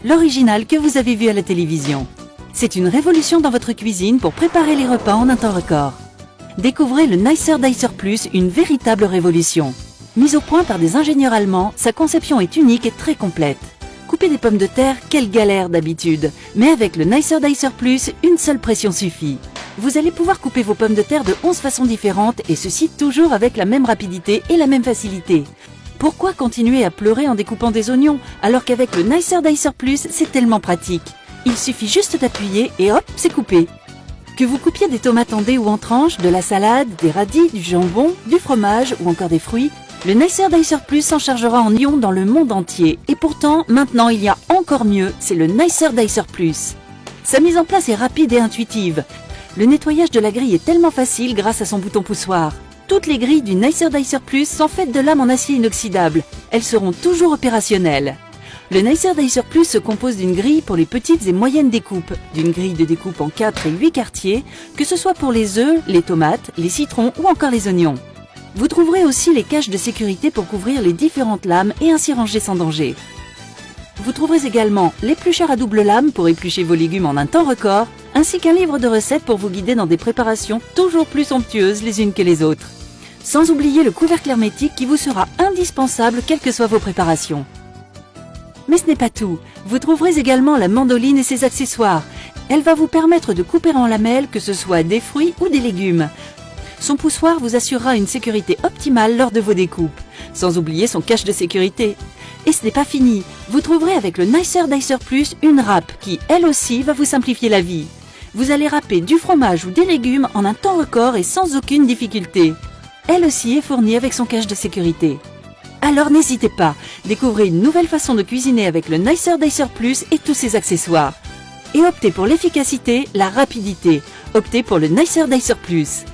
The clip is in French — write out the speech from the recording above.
l'original que vous avez vu à la télévision. C'est une révolution dans votre cuisine pour préparer les repas en un temps record. Découvrez le Nicer Dicer Plus, une véritable révolution. Mise au point par des ingénieurs allemands, sa conception est unique et très complète. Couper des pommes de terre, quelle galère d'habitude. Mais avec le Nicer Dicer Plus, une seule pression suffit. Vous allez pouvoir couper vos pommes de terre de 11 façons différentes et ceci toujours avec la même rapidité et la même facilité. Pourquoi continuer à pleurer en découpant des oignons alors qu'avec le Nicer Dicer Plus, c'est tellement pratique. Il suffit juste d'appuyer et hop, c'est coupé. Que vous coupiez des tomates en dés ou en tranches, de la salade, des radis, du jambon, du fromage ou encore des fruits, le Nicer Dicer Plus s'en chargera en ions dans le monde entier. Et pourtant, maintenant il y a encore mieux, c'est le Nicer Dicer Plus. Sa mise en place est rapide et intuitive. Le nettoyage de la grille est tellement facile grâce à son bouton poussoir. Toutes les grilles du Nicer Dicer Plus sont faites de lames en acier inoxydable. Elles seront toujours opérationnelles. Le Nicer Dicer Plus se compose d'une grille pour les petites et moyennes découpes, d'une grille de découpe en 4 et 8 quartiers, que ce soit pour les œufs, les tomates, les citrons ou encore les oignons. Vous trouverez aussi les caches de sécurité pour couvrir les différentes lames et ainsi ranger sans danger. Vous trouverez également l'éplucheur à double lame pour éplucher vos légumes en un temps record, ainsi qu'un livre de recettes pour vous guider dans des préparations toujours plus somptueuses les unes que les autres. Sans oublier le couvercle hermétique qui vous sera indispensable quelles que soient vos préparations. Mais ce n'est pas tout, vous trouverez également la mandoline et ses accessoires. Elle va vous permettre de couper en lamelles que ce soit des fruits ou des légumes. Son poussoir vous assurera une sécurité optimale lors de vos découpes, sans oublier son cache de sécurité. Et ce n'est pas fini, vous trouverez avec le Nicer Dicer Plus une râpe qui, elle aussi, va vous simplifier la vie. Vous allez râper du fromage ou des légumes en un temps record et sans aucune difficulté. Elle aussi est fournie avec son cache de sécurité. Alors n'hésitez pas, découvrez une nouvelle façon de cuisiner avec le Nicer Dicer Plus et tous ses accessoires. Et optez pour l'efficacité, la rapidité. Optez pour le Nicer Dicer Plus.